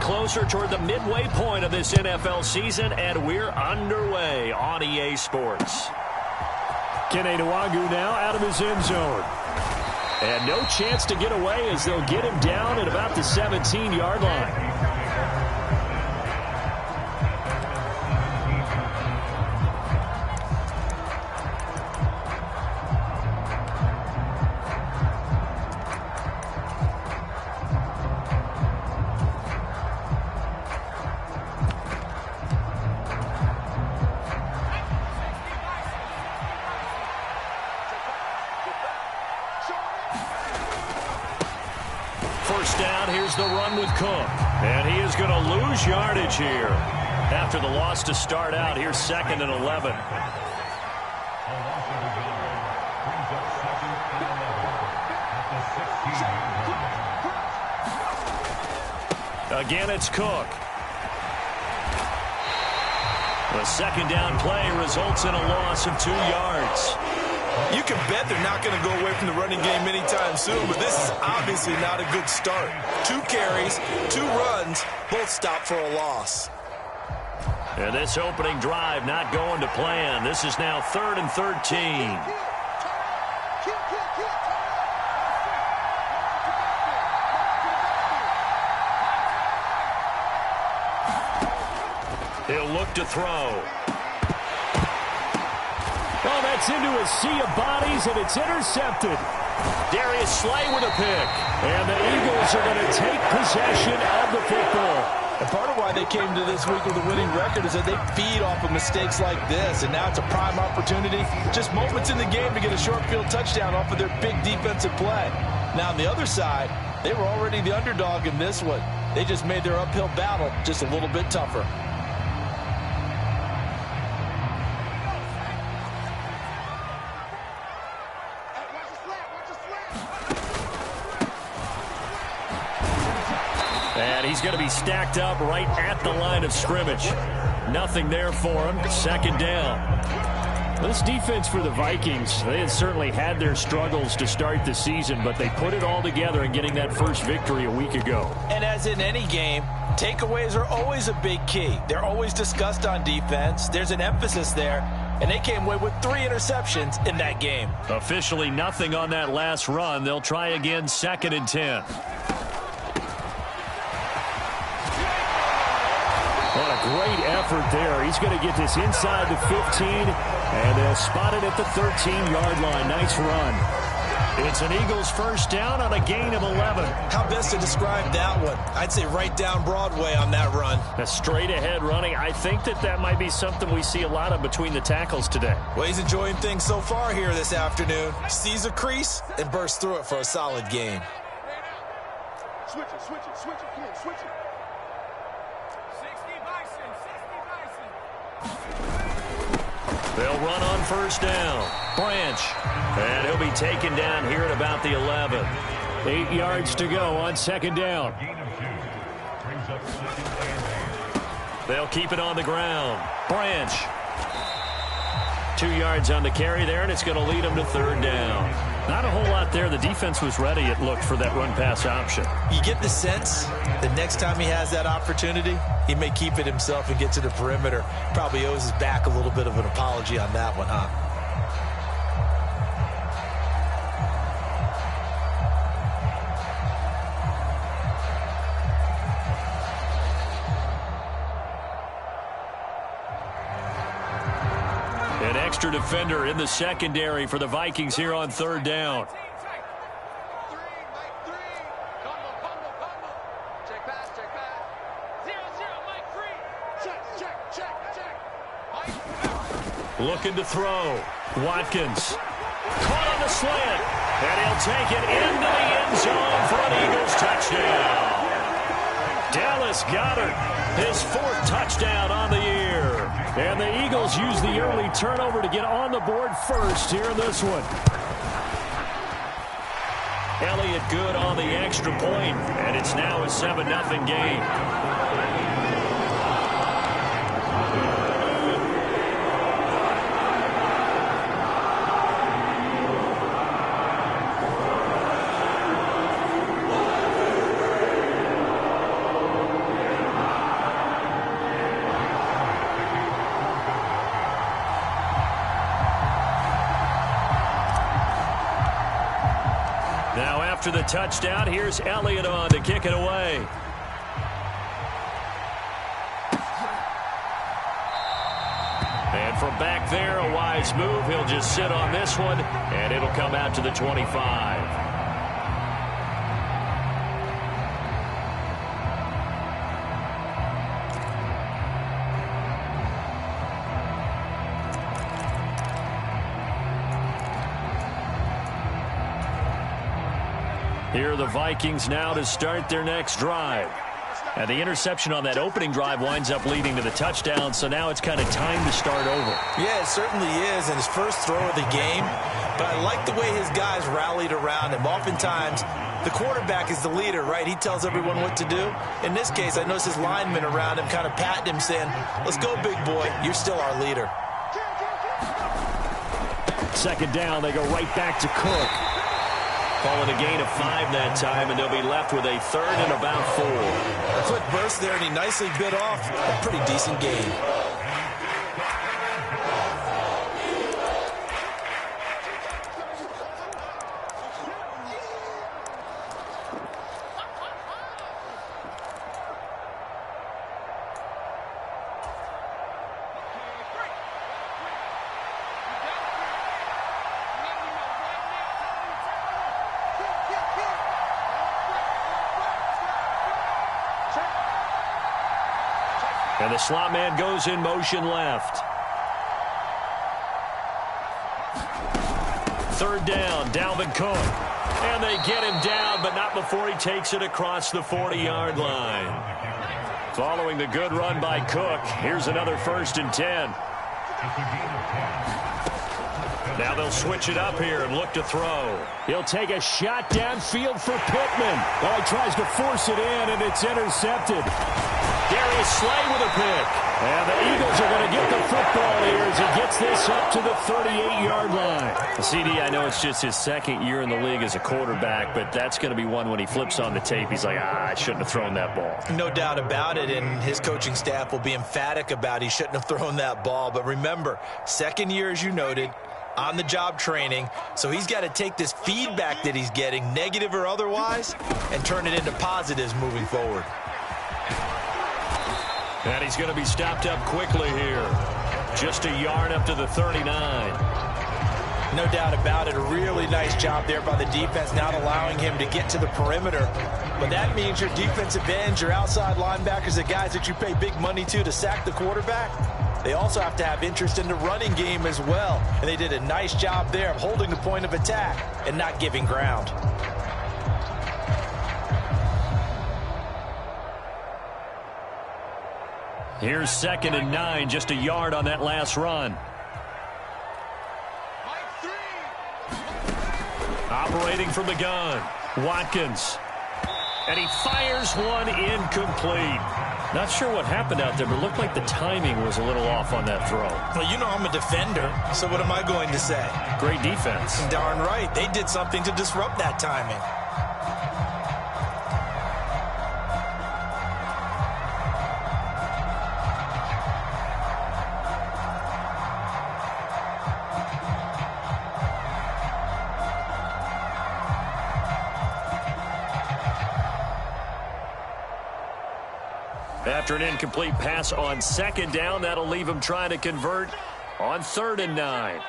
closer toward the midway point of this NFL season, and we're underway on EA Sports. MEATwadd now out of his end zone. And no chance to get away as they'll get him down at about the 17-yard line. First down, here's the run with Cook. And he is going to lose yardage here. After the loss to start out, here's 2nd and 11. Again, it's Cook. The second down play results in a loss of 2 yards. You can bet they're not going to go away from the running game anytime soon, but this is obviously not a good start. 2 carries, 2 runs, both stopped for a loss. And this opening drive not going to plan. This is now 3rd and 13. He'll look to throw. Oh, that's into a sea of bodies, and it's intercepted. Darius Slay with a pick. And the Eagles are going to take possession of the football. And part of why they came to this week with a winning record is that they feed off of mistakes like this, and now it's a prime opportunity. Just moments in the game to get a short field touchdown off of their big defensive play. Now, on the other side, they were already the underdog in this one. They just made their uphill battle just a little bit tougher. And he's going to be stacked up right at the line of scrimmage. Nothing there for him. 2nd down. This defense for the Vikings, they had certainly had their struggles to start the season, but they put it all together in getting that first victory a week ago. And as in any game, takeaways are always a big key. They're always discussed on defense. There's an emphasis there, and they came away with 3 interceptions in that game. Officially nothing on that last run. They'll try again 2nd and 10. What a great effort there. He's going to get this inside the 15, and they'll spot it at the 13-yard line. Nice run. It's an Eagles first down on a gain of 11. How best to describe that one? I'd say right down Broadway on that run. A straight-ahead running. I think that might be something we see a lot of between the tackles today. Well, he's enjoying things so far here this afternoon. Sees a crease and bursts through it for a solid gain. Switch it. Come on, switch it. They'll run on first down. Branch. And he'll be taken down here at about the 11. 8 yards to go on 2nd down. They'll keep it on the ground. Branch. 2 yards on the carry there, and it's going to lead them to 3rd down. Not a whole lot there. The defense was ready, it looked, for that run-pass option. You get the sense that next time he has that opportunity, he may keep it himself and get to the perimeter. Probably owes his back a little bit of an apology on that one, huh? An extra defender in the secondary for the Vikings here on 3rd down. Looking to throw. Watkins. Caught on the slant. And he'll take it into the end zone for an Eagles touchdown. Dallas Goedert, his 4th touchdown on the year. And the Eagles use the early turnover to get on the board first here in this one. Elliott good on the extra point, and it's now a 7-0 game. after the touchdown. Here's Elliott on to kick it away. And from back there, a wise move. He'll just sit on this one, and it'll come out to the 25. Here are the Vikings now to start their next drive. And the interception on that opening drive winds up leading to the touchdown, so now it's kind of time to start over. Yeah, it certainly is, and his first throw of the game. But I like the way his guys rallied around him. Oftentimes, the quarterback is the leader, right? He tells everyone what to do. In this case, I noticed his linemen around him kind of patting him, saying, let's go, big boy. You're still our leader. Second down, they go right back to Cook. Calling a gain of 5 that time, and they'll be left with a third and about 4. A quick burst there, and he nicely bit off a pretty decent gain. And the slot man goes in motion left. Third down, Dalvin Cook. And they get him down, but not before he takes it across the 40-yard line. Following the good run by Cook, here's another 1st and 10. Now they'll switch it up here and look to throw. He'll take a shot downfield for Pittman. Oh, he tries to force it in, and it's intercepted. Darius Slay with a pick. And the Eagles are going to get the football here as he gets this up to the 38-yard line. CD, I know it's just his second year in the league as a quarterback, but that's going to be one when he flips on the tape. He's like, I shouldn't have thrown that ball. No doubt about it, and his coaching staff will be emphatic about he shouldn't have thrown that ball. But remember, second year, as you noted, on-the-job training, so he's got to take this feedback that he's getting, negative or otherwise, and turn it into positives moving forward. And he's going to be stopped up quickly here. Just a yard up to the 39. No doubt about it. A really nice job there by the defense, not allowing him to get to the perimeter. But that means your defensive ends, your outside linebackers, the guys that you pay big money to sack the quarterback, they also have to have interest in the running game as well. And they did a nice job there of holding the point of attack and not giving ground. Here's 2nd and 9, just a yard on that last run. Operating from the gun, Watkins. And he fires one incomplete. Not sure what happened out there, but it looked like the timing was a little off on that throw. Well, you know I'm a defender, so what am I going to say? Great defense. Darn right. They did something to disrupt that timing. After an incomplete pass on 2nd down, that'll leave him trying to convert on 3rd and 9.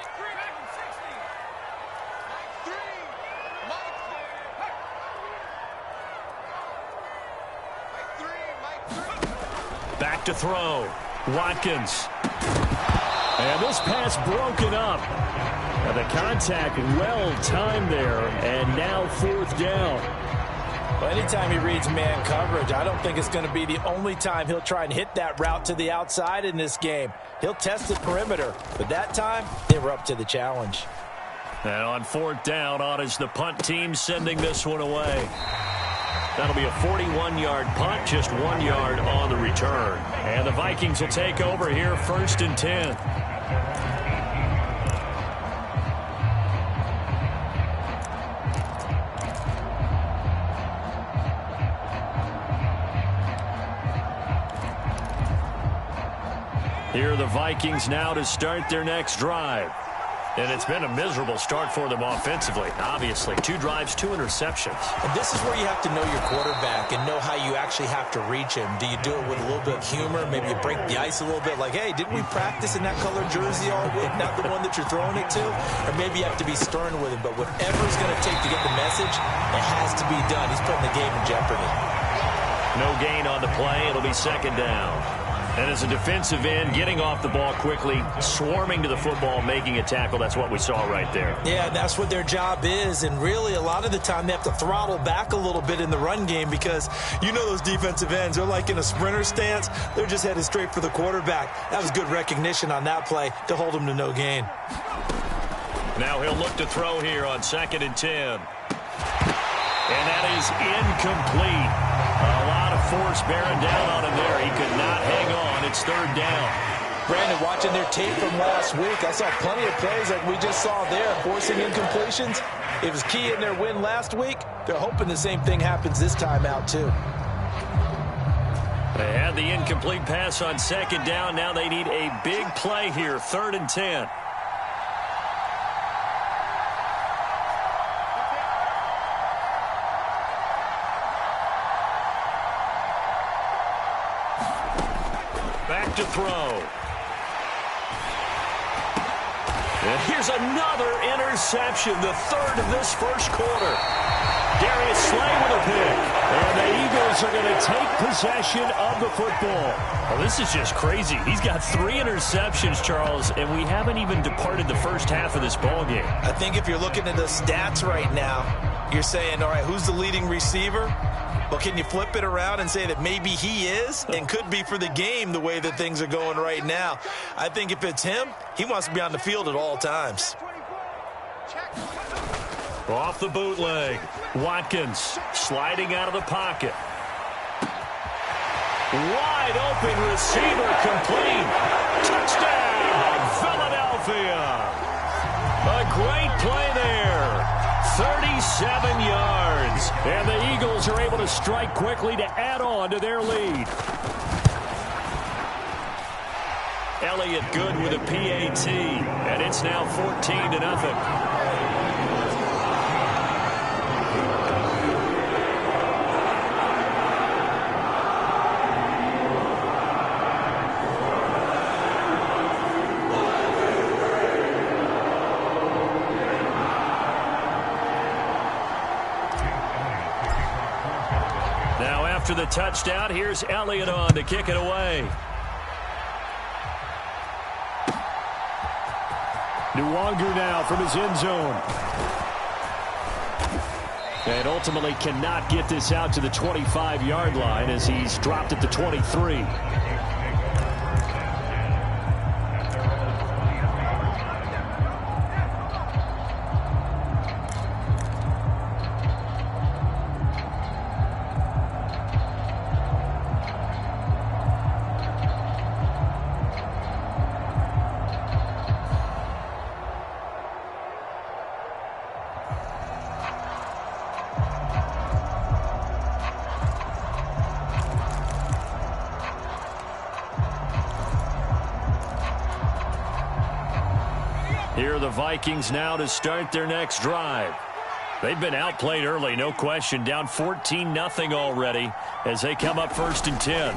Back to throw. Watkins. And this pass broken up. And the contact well timed there, and now 4th down. Well, anytime he reads man coverage, I don't think it's going to be the only time he'll try and hit that route to the outside in this game. He'll test the perimeter, but that time, they were up to the challenge. And on 4th down, on is the punt team sending this one away. That'll be a 41-yard punt, just 1 yard on the return. And the Vikings will take over here, 1st and 10. Here are the Vikings now to start their next drive. And it's been a miserable start for them offensively. Obviously, 2 drives, 2 interceptions. And this is where you have to know your quarterback and know how you actually have to reach him. Do you do it with a little bit of humor? Maybe you break the ice a little bit, like, hey, didn't we practice in that color jersey all week, not the one that you're throwing it to? Or maybe you have to be stern with him. But whatever it's going to take to get the message, it has to be done. He's putting the game in jeopardy. No gain on the play. It'll be 2nd down. And as a defensive end, getting off the ball quickly, swarming to the football, making a tackle, that's what we saw right there. Yeah, that's what their job is. And really, a lot of the time, they have to throttle back a little bit in the run game because you know those defensive ends, they're like in a sprinter stance. They're just headed straight for the quarterback. That was good recognition on that play to hold him to no gain. Now he'll look to throw here on 2nd and 10. And that is incomplete. A lot of force bearing down on him there. He could not hang on. It's 3rd down. Brandon, watching their tape from last week, I saw plenty of plays like we just saw there, forcing incompletions. It was key in their win last week. They're hoping the same thing happens this time out, too. They had the incomplete pass on 2nd down. Now they need a big play here, 3rd and 10. To throw. And here's another interception, the 3rd of this first quarter. Darius Slay with a pick. And the Eagles are going to take possession of the football. Well, this is just crazy. He's got 3 interceptions, Charles, and we haven't even departed the first half of this ball game. I think if you're looking at the stats right now, you're saying, all right, who's the leading receiver? Well, can you flip it around and say that maybe he is and could be for the game the way that things are going right now? I think if it's him, he wants to be on the field at all times. Off the bootleg. Watkins sliding out of the pocket. Wide open receiver complete. Touchdown, Philadelphia. A great play there. 37 yards. And the Eagles are able to strike quickly to add on to their lead. Elliott good with a PAT. And it's now 14-0. After the touchdown, here's Elliott on to kick it away. Nwangu now from his end zone. And ultimately cannot get this out to the 25-yard line as he's dropped at the 23. Here are the Vikings now to start their next drive. They've been outplayed early, no question. Down 14-0 already as they come up 1st and 10.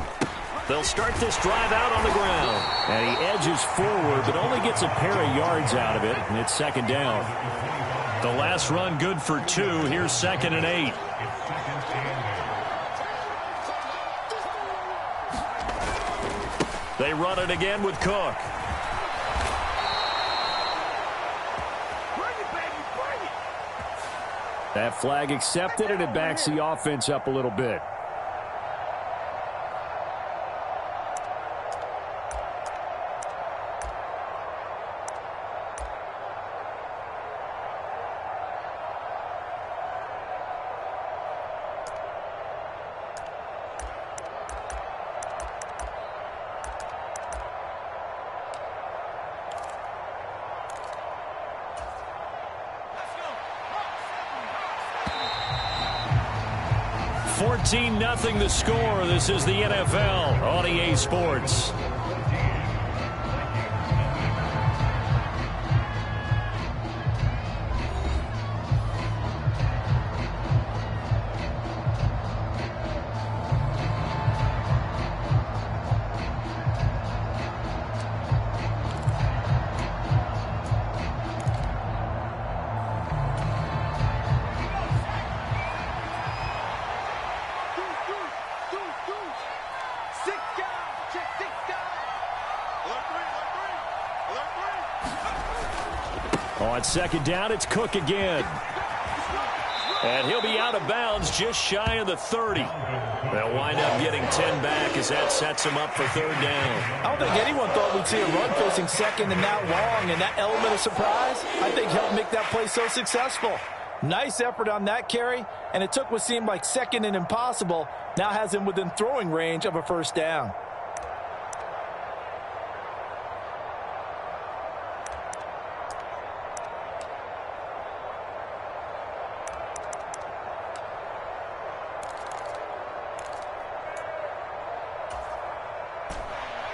They'll start this drive out on the ground. And he edges forward, but only gets a pair of yards out of it, and it's 2nd down. The last run good for 2. Here's 2nd and 8. They run it again with Cook. That flag accepted, and it backs the offense up a little bit. Nothing the score. This is the NFL on EA Sports. On second down, it's Cook again. And he'll be out of bounds just shy of the 30. They'll wind up getting 10 back as that sets him up for third down. I don't think anyone thought we'd see a run facing second and that long, and that element of surprise, I think, helped make that play so successful. Nice effort on that carry, and it took what seemed like second and impossible, now has him within throwing range of a first down.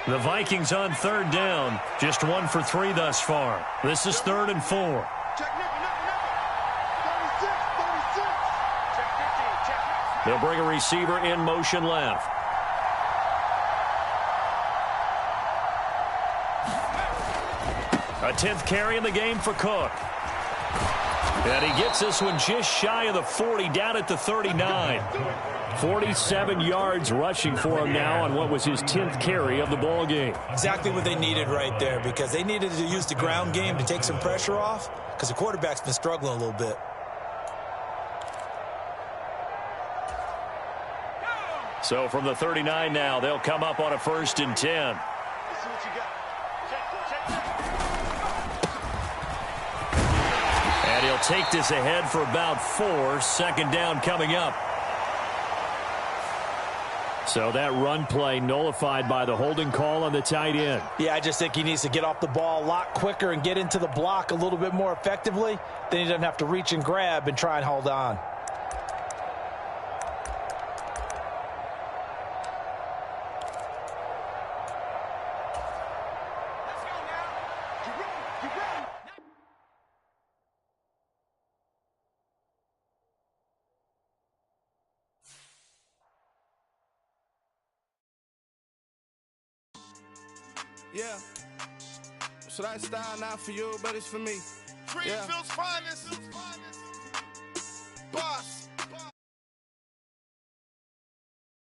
The Vikings on third down, just 1 for 3 thus far. This is 3rd and 4. They'll bring a receiver in motion left. A 10th carry in the game for Cook. And he gets this one just shy of the 40, down at the 39. 47 yards rushing for him now on what was his 10th carry of the ball game. Exactly what they needed right there, because they needed to use the ground game to take some pressure off, because the quarterback's been struggling a little bit. So from the 39 now, they'll come up on a 1st and 10. And he'll take this ahead for about 4. Second down coming up. So that run play nullified by the holding call on the tight end. Yeah, I just think he needs to get off the ball a lot quicker and get into the block a little bit more effectively. Then he doesn't have to reach and grab and try and hold on. Yeah. So that style not for you, but it's for me. Greenfield's finest. Boss.